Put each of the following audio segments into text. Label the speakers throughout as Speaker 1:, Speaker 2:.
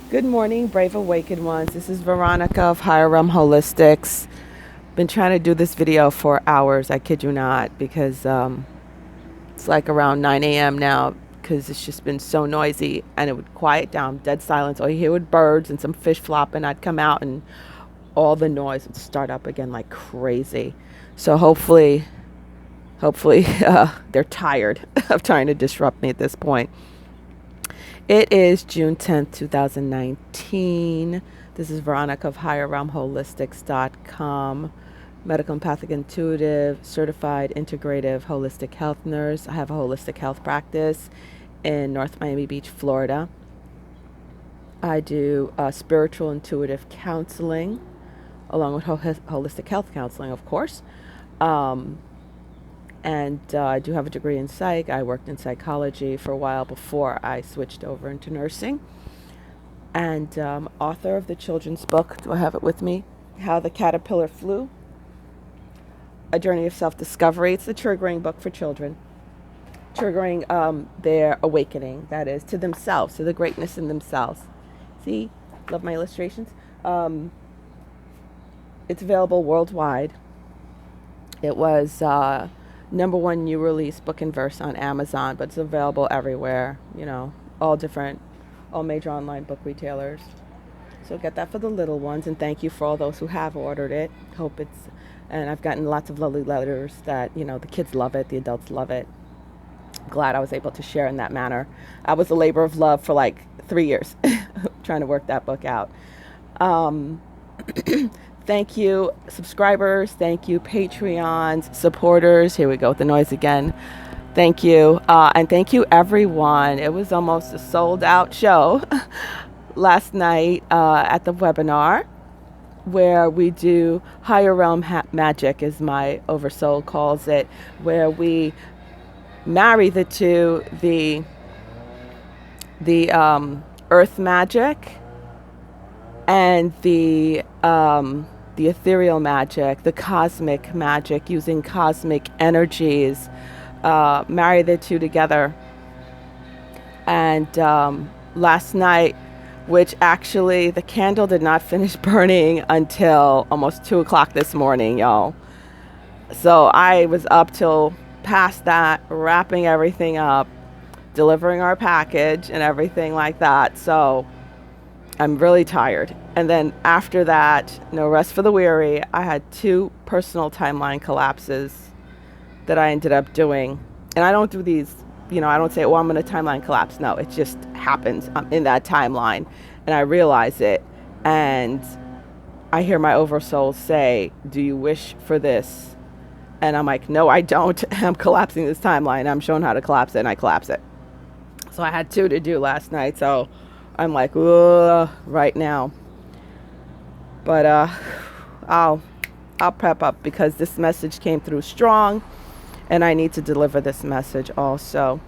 Speaker 1: Good morning, brave awakened ones. This is Veronica of Higher Realm Holistics. Been trying to do this video for hours, I kid you not, because it's like around 9 a.m. now because it's just been so noisy and it would quiet down, dead silence. All you hear would birds and some fish flopping. I'd come out and all the noise would start up again like crazy. So hopefully they're tired of trying to disrupt me at this point. It is June 10th, 2019. This is Veronica of HigherRealmHolistics.com, medical empathic intuitive, certified integrative holistic health nurse. I have a holistic health practice in North Miami Beach, Florida. I do spiritual intuitive counseling along with holistic health counseling, of course. And I do have a degree in psych. I worked in psychology for a while before I switched over into nursing. And author of the children's book, do I have it with me? How the Caterpillar Flew, A Journey of Self-Discovery. It's the triggering book for children. Triggering their awakening, that is, to themselves, to the greatness in themselves. See? Love my illustrations. It's available worldwide. It was #1 new release book and verse on Amazon, but it's available everywhere, all major online book retailers. So get that for the little ones, and thank you for all those who have ordered it. And I've gotten lots of lovely letters that, the kids love it, the adults love it. Glad I was able to share in that manner. I was a labor of love for like 3 years trying to work that book out. Thank you, subscribers. Thank you, Patreons, supporters. Here we go with the noise again. Thank you. And thank you, everyone. It was almost a sold-out show last night at the webinar where we do Higher Realm Magic, as my oversoul calls it, where we marry the two, the earth magic and the ethereal magic, the cosmic magic, using cosmic energies, marry the two together. And last night, which actually the candle did not finish burning until almost 2 o'clock this morning, y'all. So I was up till past that, wrapping everything up, delivering our package and everything like that. So I'm really tired. And then after that, no rest for the weary, I had 2 personal timeline collapses that I ended up doing. And I don't do these, I don't say, oh, I'm in a timeline collapse. No, it just happens. I'm in that timeline and I realize it. And I hear my oversoul say, do you wish for this? And I'm like, no, I don't. I'm collapsing this timeline. I'm shown how to collapse it and I collapse it. So I had 2 to do last night. So I'm like, ugh, right now. But I'll prep up because this message came through strong and I need to deliver this message also.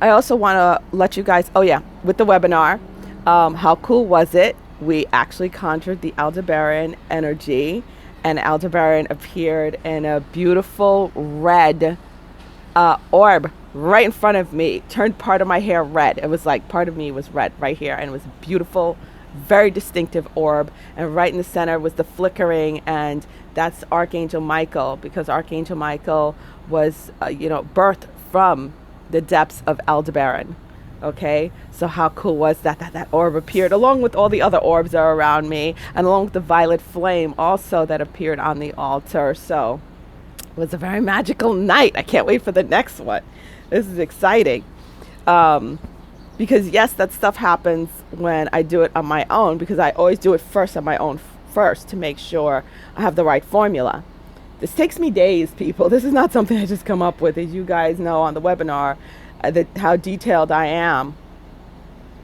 Speaker 1: I also want to let you guys, with the webinar, how cool was it? We actually conjured the Aldebaran energy, and Aldebaran appeared in a beautiful red orb right in front of me, turned part of my hair red. It was like part of me was red right here, and it was beautiful, very distinctive orb. And right in the center was the flickering, and that's Archangel Michael, because Archangel Michael was, birthed from the depths of Aldebaran. Okay, so how cool was that orb appeared along with all the other orbs that are around me, and along with the violet flame also that appeared on the altar. So it was a very magical night. I can't wait for the next one. This is exciting. Because yes, that stuff happens when I do it on my own, because I always do it first on my own first to make sure I have the right formula. This takes me days, people. This is not something I just come up with. As you guys know on the webinar, how detailed I am.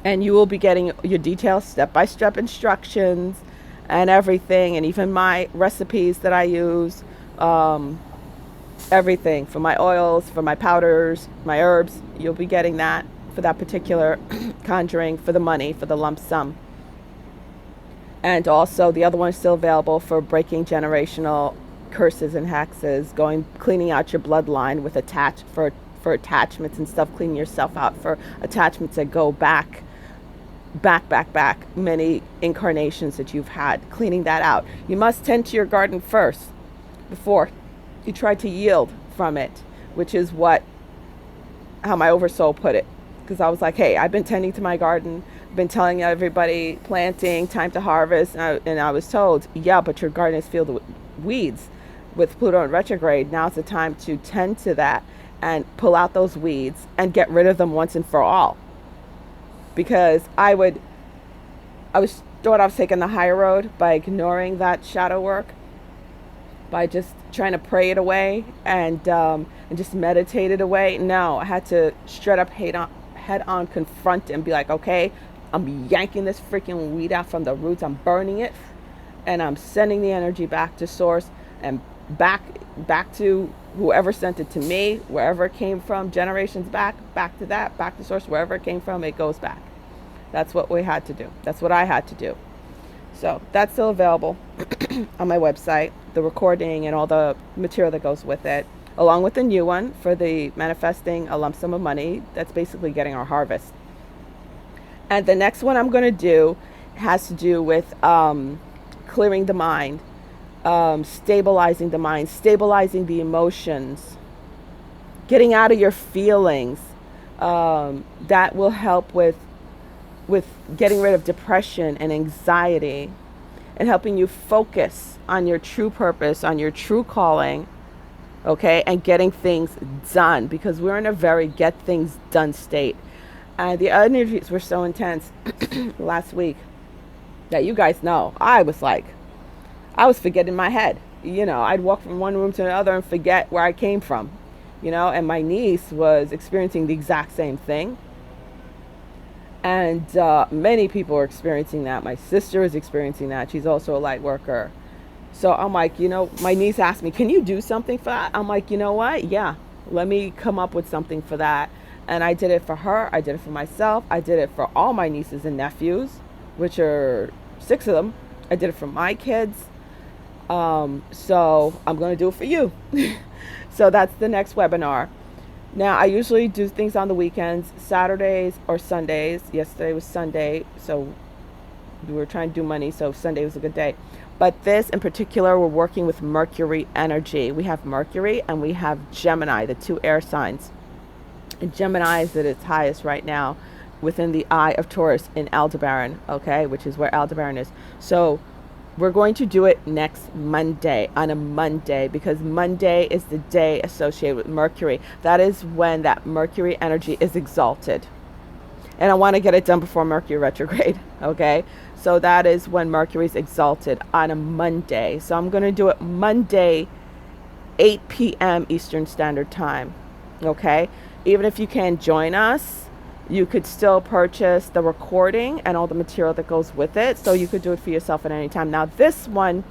Speaker 1: And you will be getting your detailed step-by-step instructions and everything, and even my recipes that I use. Everything for my oils, for my powders, my herbs. You'll be getting that for that particular conjuring, for the money, for the lump sum. And also the other one is still available for breaking generational curses and hexes, cleaning out your bloodline with for attachments and stuff, cleaning yourself out for attachments that go back back many incarnations that you've had, cleaning that out. You must tend to your garden first before you try to yield from it, which is how my oversoul put it. Because I was like, hey, I've been tending to my garden, been telling everybody planting, time to harvest, and I was told, yeah, but your garden is filled with weeds with Pluto in retrograde. Now's the time to tend to that and pull out those weeds and get rid of them once and for all. Because I thought I was taking the higher road by ignoring that shadow work, by just trying to pray it away and just meditate it away. No, I had to straight up head on confront it and be like, okay, I'm yanking this freaking weed out from the roots. I'm burning it, and I'm sending the energy back to source and back to whoever sent it to me, wherever it came from, generations back to source, wherever it came from, it goes back. That's what we had to do. That's what I had to do. So that's still available on my website, the recording and all the material that goes with it, along with the new one for the manifesting a lump sum of money. That's basically getting our harvest. And the next one I'm going to do has to do with clearing the mind, stabilizing the mind, stabilizing the emotions, getting out of your feelings. That will help with getting rid of depression and anxiety, and helping you focus on your true purpose, on your true calling, okay, and getting things done, because we're in a very get things done state. And the energies were so intense last week that you guys know, I was forgetting my head. I'd walk from one room to another and forget where I came from, and my niece was experiencing the exact same thing. And many people are experiencing that. My sister is experiencing that. She's also a light worker. So I'm like, my niece asked me, can you do something for that? I'm like, you know what? Yeah, let me come up with something for that. And I did it for her. I did it for myself. I did it for all my nieces and nephews, which are 6 of them. I did it for my kids. So I'm going to do it for you. So that's the next webinar. Now, I usually do things on the weekends, Saturdays or Sundays. Yesterday was Sunday, so we were trying to do money, so Sunday was a good day. But this in particular, we're working with Mercury energy. We have Mercury and we have Gemini, the 2 air signs. And Gemini is at its highest right now within the eye of Taurus in Aldebaran, okay, which is where Aldebaran is. So we're going to do it next Monday, on a Monday, because Monday is the day associated with Mercury. That is when that Mercury energy is exalted. And I want to get it done before Mercury retrograde, okay? So that is when Mercury is exalted, on a Monday. So I'm going to do it Monday, 8 p.m. Eastern Standard Time, okay? Even if you can't join us, you could still purchase the recording and all the material that goes with it. So you could do it for yourself at any time. Now, this one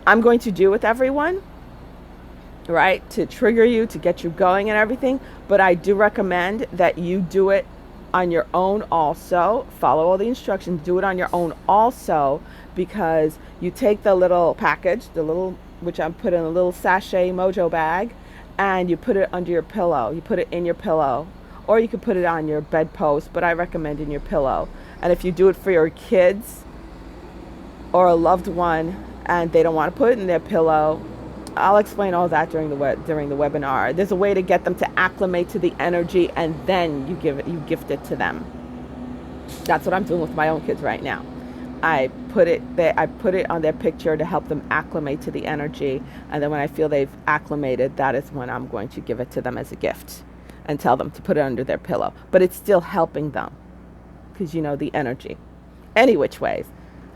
Speaker 1: I'm going to do with everyone, right? To trigger you, to get you going and everything. But I do recommend that you do it on your own also. Follow all the instructions. Do it on your own also, because you take the little package, which I put in a little sachet mojo bag, and you put it under your pillow. You put it in your pillow. Or you could put it on your bedpost, but I recommend in your pillow. And if you do it for your kids or a loved one and they don't want to put it in their pillow, I'll explain all that during the webinar. There's a way to get them to acclimate to the energy, and then you gift it to them. That's what I'm doing with my own kids right now. I put it on their picture to help them acclimate to the energy, and then when I feel they've acclimated, that is when I'm going to give it to them as a gift and tell them to put it under their pillow. But it's still helping them, because the energy. Any which ways.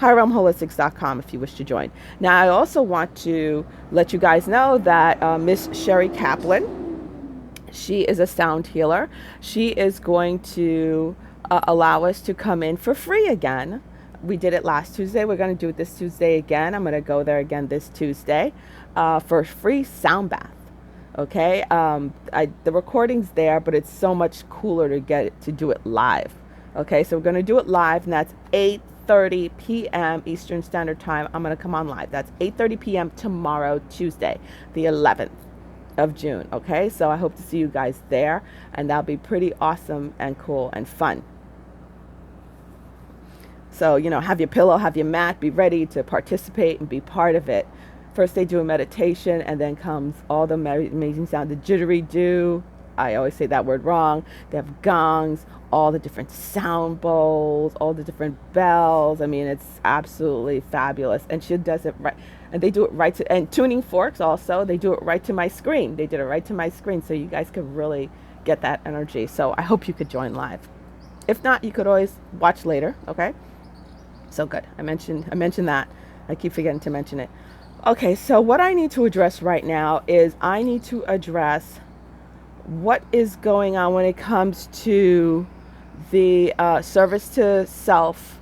Speaker 1: HighRealmHolistics.com if you wish to join. Now, I also want to let you guys know that Miss Sherry Kaplan, she is a sound healer. She is going to allow us to come in for free again. We did it last Tuesday. We're going to do it this Tuesday again. I'm going to go there again this Tuesday for a free sound bath. Okay, the recording's there, but it's so much cooler to do it live. Okay, so we're going to do it live, and that's 8:30 p.m. Eastern Standard Time. I'm going to come on live. That's 8:30 p.m. tomorrow, Tuesday, the 11th of June. Okay, so I hope to see you guys there, and that'll be pretty awesome and cool and fun. So, have your pillow, have your mat, be ready to participate and be part of it. First they do a meditation, and then comes all the amazing sound, the didgeridoo. I always say that word wrong. They have gongs, all the different sound bowls, all the different bells. I mean, it's absolutely fabulous. And she does it right. And they do it right to, and tuning forks also, they do it right to my screen. They did it right to my screen, so you guys could really get that energy. So I hope you could join live. If not, you could always watch later, okay? So good. I mentioned that. I keep forgetting to mention it. Okay, so what I need to address right now is I need to address what is going on when it comes to the service to self,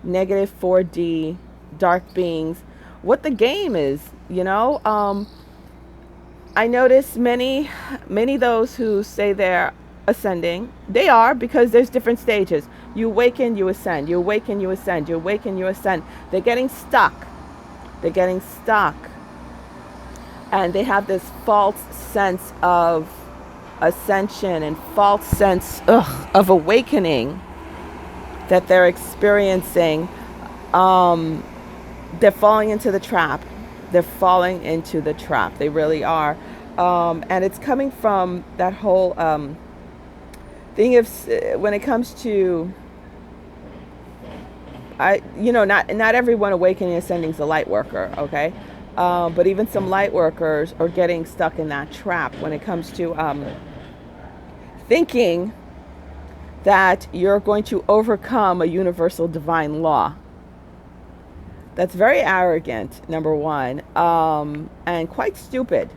Speaker 1: negative 4D, dark beings, what the game is, I notice many those who say they're ascending, they are, because there's different stages. You awaken, you ascend, you awaken, you ascend, you awaken, you ascend. They're getting stuck. And they have this false sense of ascension and false sense of awakening that they're experiencing. They're falling into the trap. They really are. And it's coming from that whole thing of, when it comes to, not everyone awakening and ascending is a light worker, okay? But even some light workers are getting stuck in that trap when it comes to thinking that you're going to overcome a universal divine law. That's very arrogant, number one, and quite stupid,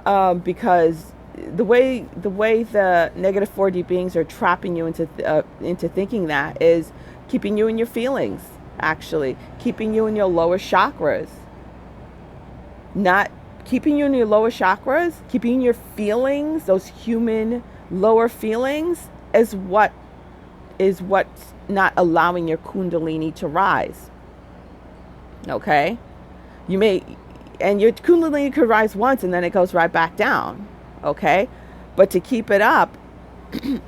Speaker 1: because the way the negative 4D beings are trapping you into thinking that is keeping you in your feelings, actually keeping you in your lower chakras. Not keeping you in your lower chakras, keeping in your feelings, those human lower feelings, is what's not allowing your kundalini to rise. Okay? And your kundalini could rise once and then it goes right back down. Okay? But to keep it up,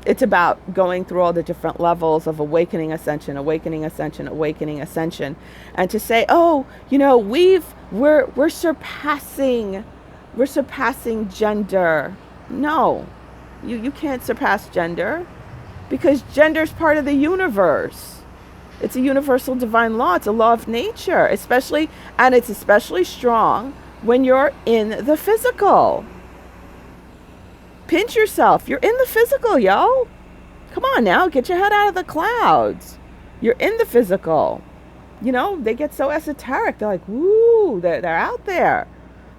Speaker 1: it's about going through all the different levels of awakening, ascension, awakening, ascension, awakening, ascension. And to say, we're surpassing gender. No, you can't surpass gender, because gender is part of the universe. It's a universal divine law. It's a law of nature, it's especially strong when you're in the physical. Pinch yourself. You're in the physical, yo. Come on now, get your head out of the clouds. You're in the physical. They get so esoteric. They're like, woo, they're out there.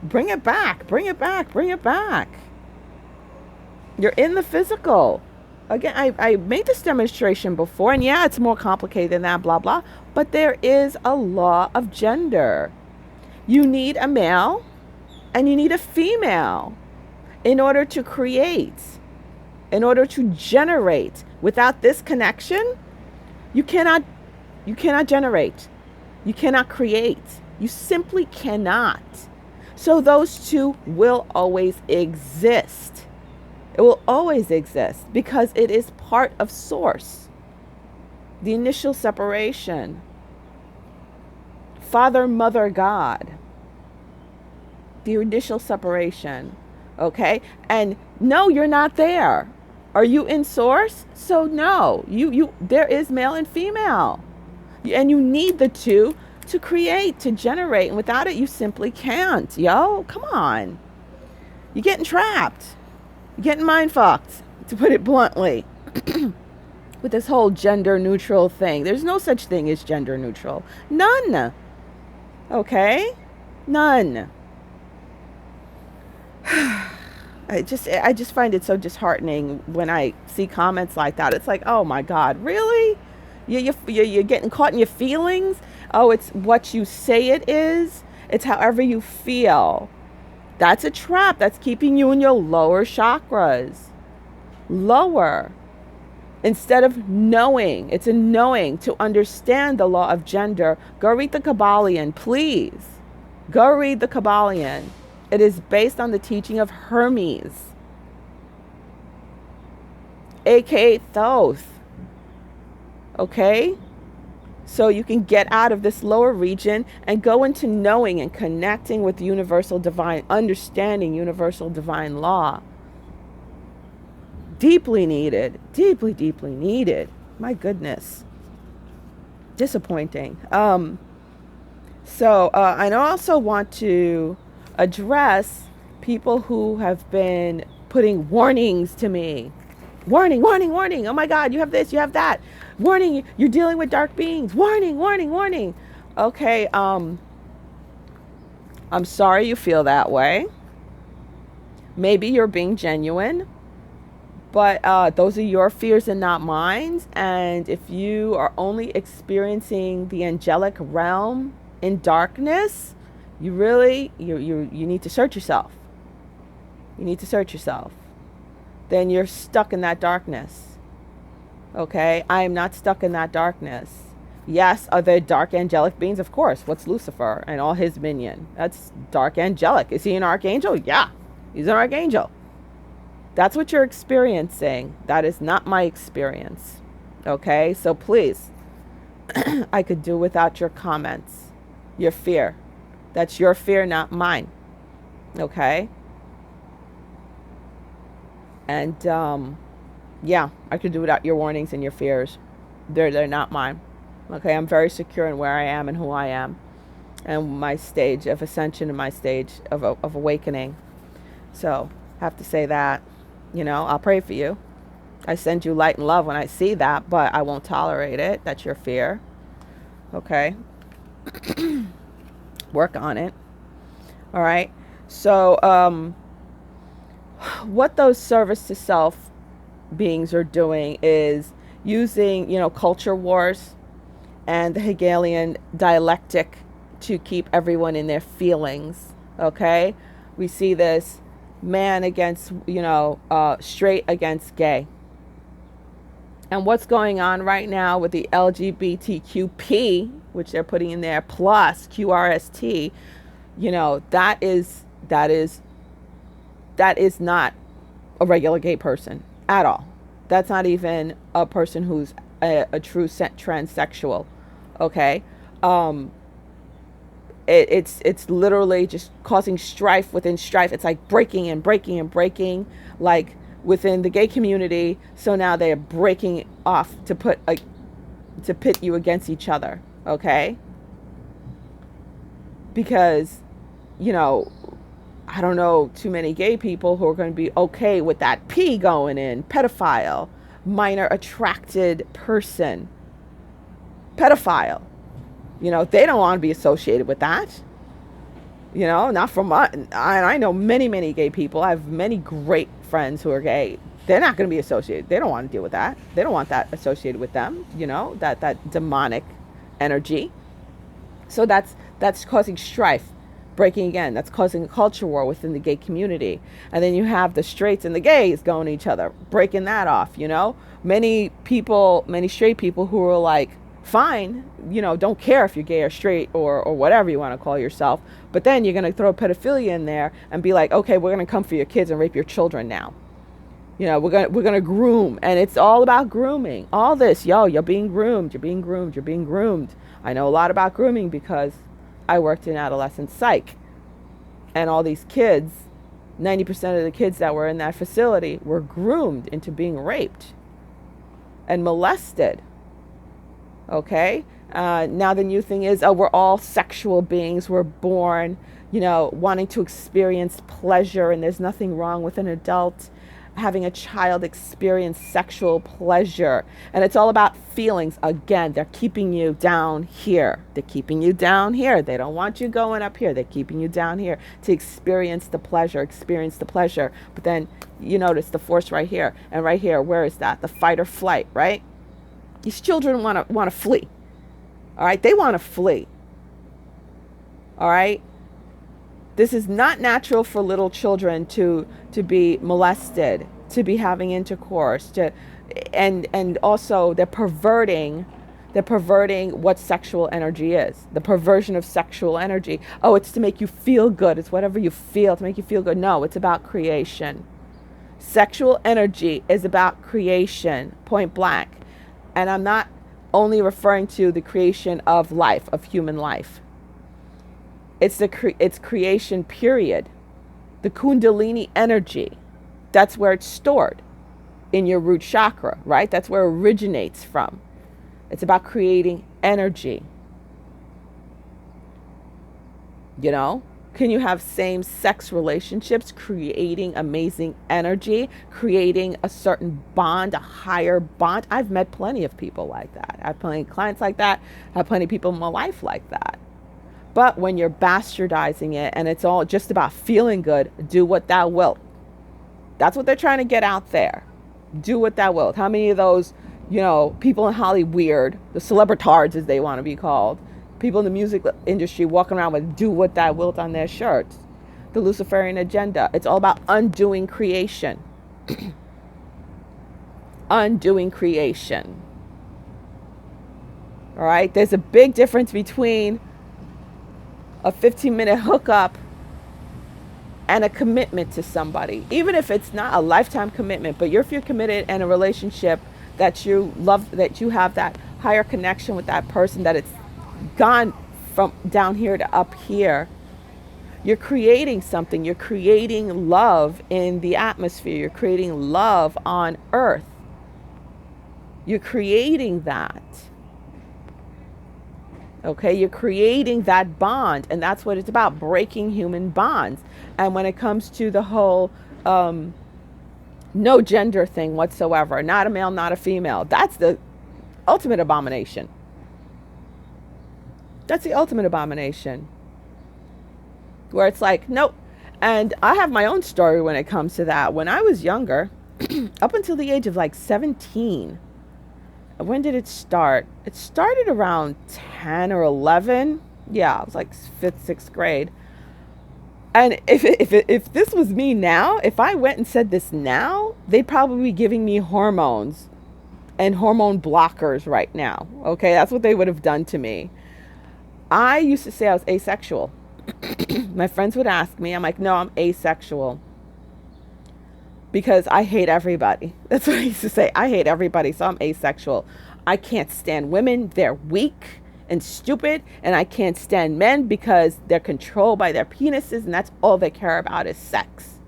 Speaker 1: Bring it back, bring it back, bring it back. You're in the physical. Again, I made this demonstration before, and yeah, it's more complicated than that, blah, blah. But there is a law of gender. You need a male and you need a female in order to create, in order to generate. Without this connection, you cannot generate. You cannot create. You simply cannot. So those two will always exist. It will always exist because it is part of source. The initial separation. Father, Mother, God. The initial separation. Okay? And no, you're not there. Are you in source? So no, there is male and female. And you need the two to create, to generate. And without it, you simply can't. Yo, come on. You're getting trapped. You're getting mind fucked, to put it bluntly. With this whole gender neutral thing. There's no such thing as gender neutral. None. Okay? None. I just find it so disheartening when I see comments like that. It's like, oh my God, really? You're getting caught in your feelings? Oh, it's what you say it is? It's however you feel. That's a trap. That's keeping you in your lower chakras. Lower. Instead of knowing. It's a knowing to understand the law of gender. Go read the Kabbalion, please. Go read the Kabbalion. It is based on the teaching of Hermes, aka Thoth. Okay? so you can get out of this lower region and go into knowing and connecting with universal divine, understanding universal divine law. Deeply needed, deeply, deeply needed. My goodness. Disappointing. I also want to address people who have been putting warnings to me. Warning, warning, warning. Oh my God, you have this, you have that. Warning, you're dealing with dark beings. Warning, warning, warning. Okay, I'm sorry you feel that way. Maybe you're being genuine, but those are your fears and not mine. And if you are only experiencing the angelic realm in darkness, you need to search yourself. You need to search yourself. Then you're stuck in that darkness. Okay? I am not stuck in that darkness. Yes, are there dark angelic beings? Of course. What's Lucifer and all his minion? That's dark angelic. Is he an archangel? Yeah, he's an archangel. That's what you're experiencing. That is not my experience. Okay? So please, I could do without your comments, your fear. That's your fear, not mine. Okay? And yeah, I could do without your warnings and your fears. They're not mine. Okay, I'm very secure in where I am and who I am, and my stage of ascension and my stage of awakening. So, have to say that. I'll pray for you. I send you light and love when I see that, but I won't tolerate it. That's your fear. Okay. Work on it. All right. So, what those service to self beings are doing is using, culture wars and the Hegelian dialectic to keep everyone in their feelings. Okay? We see this man against, straight against gay. And what's going on right now with the LGBTQP, which they're putting in there, plus QRST, that is not a regular gay person at all. That's not even a person who's a true transsexual. Okay, it's literally just causing strife within strife. It's like breaking and breaking and breaking, like within the gay community. So now they're breaking off to pit you against each other. Okay, because I don't know too many gay people who are going to be okay with that P going in. Pedophile, minor attracted person, pedophile. They don't want to be associated with that. Not from my, I know many, many gay people. I have many great friends who are gay. They're not going to be associated. They don't want to deal with that. They don't want that associated with them, that demonic energy. So that's causing strife. Breaking again, that's causing a culture war within the gay community. And then you have the straights and the gays going at each other, breaking that off. Many straight people who are like, fine, don't care if you're gay or straight or whatever you want to call yourself, but then you're going to throw pedophilia in there and be like, okay, we're going to come for your kids and rape your children now. We're going to groom, and it's all about grooming. All this, you're being groomed, you're being groomed, you're being groomed. I know a lot about grooming because I worked in adolescent psych, and all these kids, 90% of the kids that were in that facility were groomed into being raped and molested. Okay? Now the new thing is, we're all sexual beings. We're born, wanting to experience pleasure, and there's nothing wrong with an adult having a child experience sexual pleasure. And it's all about feelings. Again, they're keeping you down here. They're keeping you down here. They don't want you going up here. They're keeping you down here to experience the pleasure. But then you notice the force right here. And right here, where is that? The fight or flight, right? These children want to flee. All right? They want to flee. All right? This is not natural for little children to be molested, to be having intercourse, and also they're perverting what sexual energy is. The perversion of sexual energy. Oh, it's to make you feel good. It's whatever you feel to make you feel good. No, it's about creation. Sexual energy is about creation, point blank. And I'm not only referring to the creation of life, of human life. It's creation, period. The Kundalini energy, that's where it's stored in your root chakra, right? That's where it originates from. It's about creating energy. You know, can you have same-sex relationships, creating amazing energy, creating a certain bond, a higher bond? I've met plenty of people like that. I have plenty of clients like that. I have plenty of people in my life like that. But when you're bastardizing it and it's all just about feeling good, do what thou wilt. That's what they're trying to get out there. Do what thou wilt. How many of those, people in Hollywood, the celebritards as they want to be called, people in the music industry walking around with do what thou wilt on their shirts? The Luciferian agenda. It's all about undoing creation. Undoing creation. All right? There's a big difference between a 15-minute hookup and a commitment to somebody. Even if it's not a lifetime commitment, but if you're committed in a relationship that you love, that you have that higher connection with that person, that it's gone from down here to up here, you're creating something. You're creating love in the atmosphere. You're creating love on earth. You're creating that. Okay, you're creating that bond, and that's what it's about, breaking human bonds. And when it comes to the whole no gender thing whatsoever, not a male, not a female, that's the ultimate abomination. That's the ultimate abomination. Where it's like, nope. And I have my own story when it comes to that. When I was younger, up until the age of like 17, when did it start? It started around 10 or 11. Yeah, I was like 5th, 6th grade. And if this was me now, if I went and said this now, they'd probably be giving me hormones and hormone blockers right now. Okay, that's what they would have done to me. I used to say I was asexual. My friends would ask me, I'm like, no, I'm asexual. Because I hate everybody. That's what I used to say. I hate everybody, so I'm asexual. I can't stand women. They're weak and stupid. And I can't stand men because they're controlled by their penises, and that's all they care about is sex.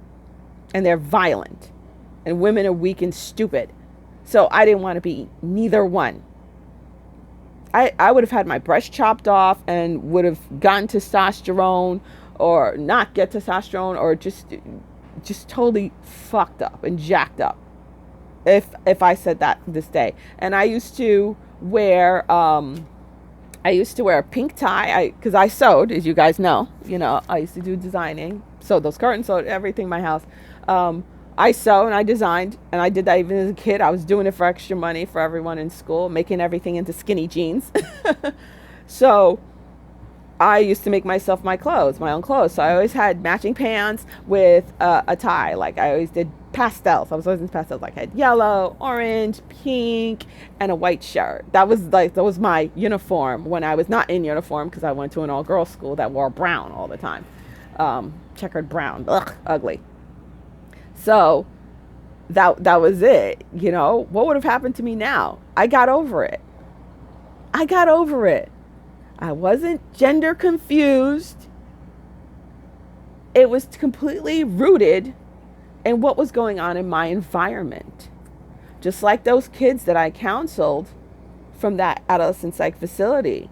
Speaker 1: And they're violent. And women are weak and stupid. So I didn't want to be neither one. I would have had my breast chopped off and would have gotten testosterone or not get testosterone, or just totally fucked up and jacked up if I said that this day. And I used to wear a pink tie because I sewed, as you guys know. I used to do designing, sewed those curtains, sewed everything in my house. I sewed and I designed, and I did that even as a kid. I was doing it for extra money for everyone in school, making everything into skinny jeans. So I used to make myself my own clothes. So I always had matching pants with a tie. Like I always did pastels. I was always in pastels. Like I had yellow, orange, pink, and a white shirt. That was my uniform when I was not in uniform, because I went to an all-girls school that wore brown all the time. Checkered brown. Ugh, ugly. So that was it. What would have happened to me now? I got over it. I wasn't gender confused. It was completely rooted in what was going on in my environment. Just like those kids that I counseled from that adolescent psych facility.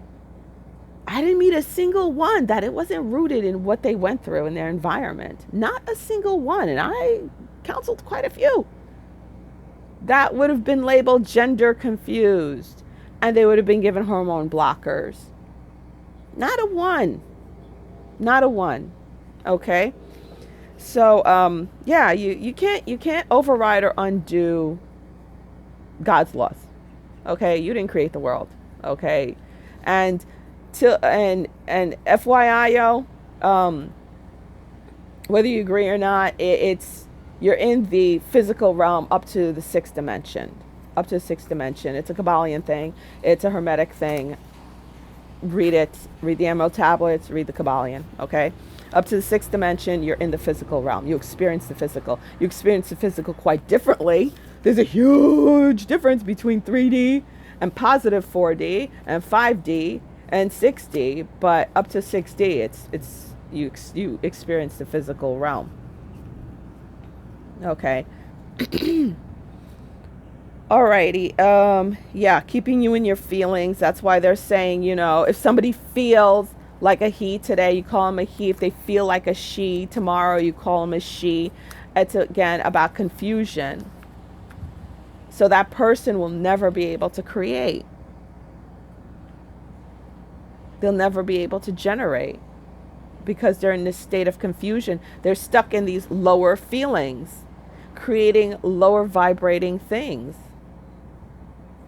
Speaker 1: I didn't meet a single one that it wasn't rooted in what they went through in their environment. Not a single one. And I counseled quite a few that would have been labeled gender confused, and they would have been given hormone blockers. Not a one. Okay. So, you can't override or undo God's laws. Okay. You didn't create the world. Okay. And FYI, whether you agree or not, you're in the physical realm up to the 6th dimension. It's a Kabbalion thing. It's a Hermetic thing. Read it. Read the Emerald Tablets. Read the Kabbalion. Okay? Up to the 6th dimension, you're in the physical realm. You experience the physical. You experience the physical quite differently. There's a huge difference between 3D and positive 4D and 5D and 6D, but up to 6D, it's you experience the physical realm. Okay. Alrighty. Yeah, keeping you in your feelings. That's why they're saying, if somebody feels like a he today, you call them a he. If they feel like a she tomorrow, you call them a she. It's again about confusion. So that person will never be able to create. They'll never be able to generate because they're in this state of confusion. They're stuck in these lower feelings, creating lower vibrating things.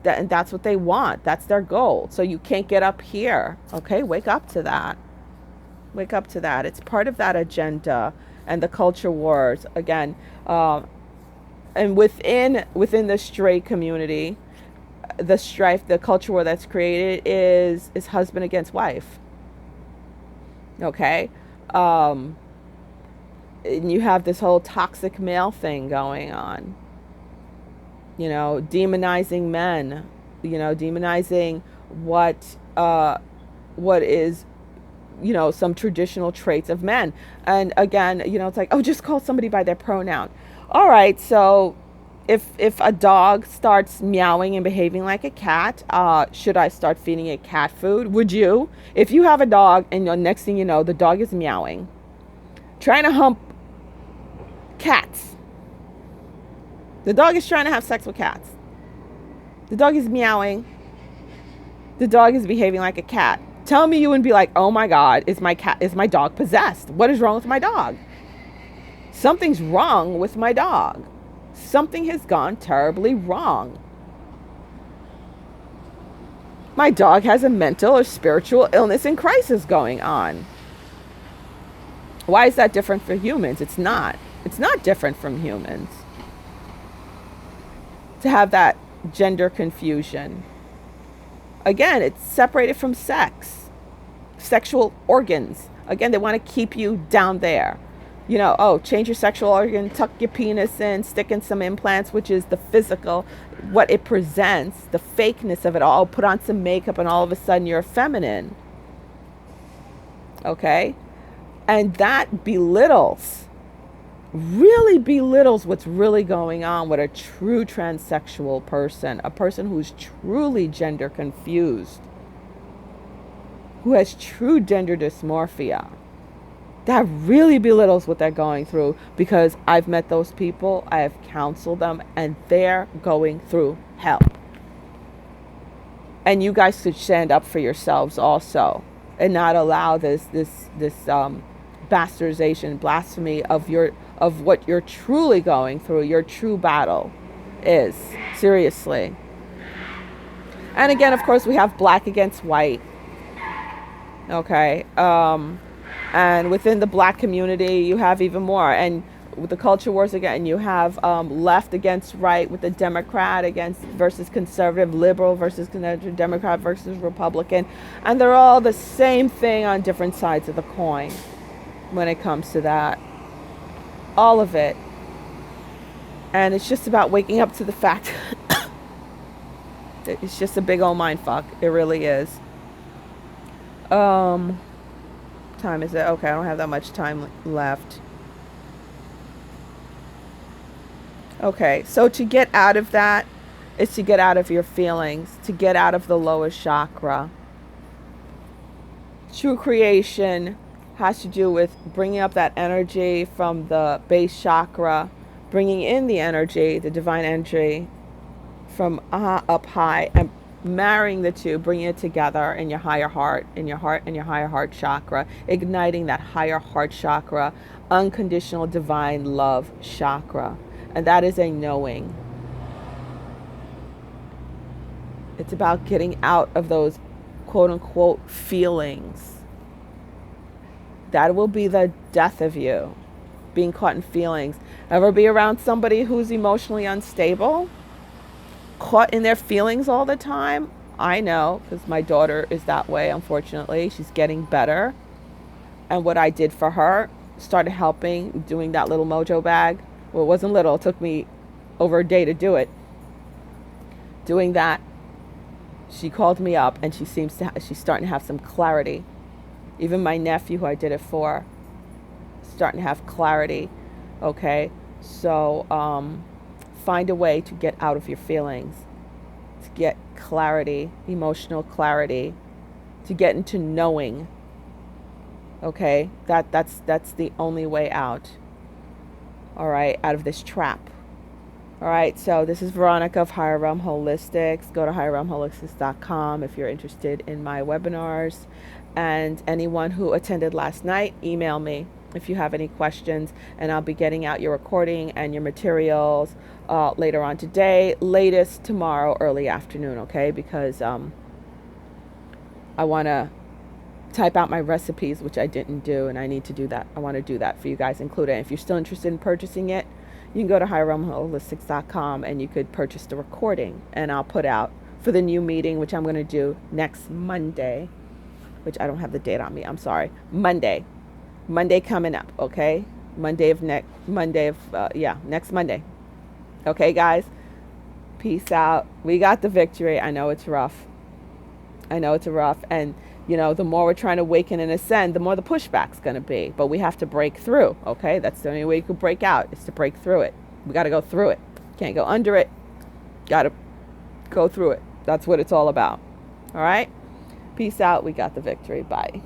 Speaker 1: And that's what they want. That's their goal. So you can't get up here. Okay, wake up to that. Wake up to that. It's part of that agenda and the culture wars. Again, and within the straight community, the strife, the culture war that's created is husband against wife. Okay, and you have this whole toxic male thing going on. Demonizing men. Demonizing what is, some traditional traits of men. And again, it's like, oh, just call somebody by their pronoun. All right, so if a dog starts meowing and behaving like a cat, should I start feeding it cat food? Would you? If you have a dog and the next thing you know, the dog is meowing, trying to hump cats. The dog is trying to have sex with cats. The dog is meowing. The dog is behaving like a cat. Tell me you wouldn't be like, oh my God, is my dog possessed? What is wrong with my dog? Something's wrong with my dog. Something has gone terribly wrong. My dog has a mental or spiritual illness and crisis going on. Why is that different for humans? It's not. It's not different from humans to have that gender confusion. Again, it's separated from sex, sexual organs. Again, they want to keep you down there. Change your sexual organ, tuck your penis in, stick in some implants, which is the physical, what it presents, the fakeness of it all. Put on some makeup and all of a sudden you're feminine. Okay? And that really belittles what's really going on with a true transsexual person, a person who's truly gender confused, who has true gender dysmorphia. That really belittles what they're going through, because I've met those people, I have counseled them, and they're going through hell. And you guys should stand up for yourselves also, and not allow this bastardization, blasphemy of what you're truly going through, your true battle is. Seriously. And again, of course, we have black against white. Okay. And within the black community, you have even more. And with the culture wars again, you have left against right, with the Democrat versus conservative, liberal versus conservative, Democrat versus Republican. And they're all the same thing on different sides of the coin when it comes to that. All of it. And it's just about waking up to the fact that it's just a big old mind fuck. It really is. Time is it? Okay, I don't have that much time left. Okay, so to get out of that is to get out of your feelings, to get out of the lowest chakra. True creation has to do with bringing up that energy from the base chakra, bringing in the energy, the divine energy from up high, and marrying the two, bringing it together in your higher heart, in your higher heart chakra, igniting that higher heart chakra, unconditional divine love chakra. And that is a knowing. It's about getting out of those quote unquote feelings. That will be the death of you, being caught in feelings. Ever be around somebody who's emotionally unstable, caught in their feelings all the time? I know, because my daughter is that way, unfortunately. She's getting better. And what I did for her, started helping, doing that little mojo bag. Well, it wasn't little. It took me over a day to do it. Doing that She called me up, and she's starting to have some clarity. Even my nephew, who I did it for, starting to have clarity. Okay, so find a way to get out of your feelings, to get clarity, emotional clarity, to get into knowing. Okay, that's the only way out. All right, out of this trap. All right, so this is Veronica of Higher Realm Holistics. Go to higherrealmholistics.com if you're interested in my webinars. And anyone who attended last night, email me if you have any questions, and I'll be getting out your recording and your materials later on today, latest tomorrow, early afternoon, okay? Because I want to type out my recipes, which I didn't do, and I need to do that. I want to do that for you guys, include it. If you're still interested in purchasing it, you can go to higherrealmholistics.com and you could purchase the recording, and I'll put out for the new meeting, which I'm going to do next Monday, which I don't have the date on me. I'm sorry. Monday coming up. Okay. Next Monday. Okay, guys, peace out. We got the victory. I know it's rough. And the more we're trying to awaken and ascend, the more the pushback's going to be. But we have to break through, okay? That's the only way you can break out, is to break through it. We got to go through it. Can't go under it. Got to go through it. That's what it's all about. All right? Peace out. We got the victory. Bye.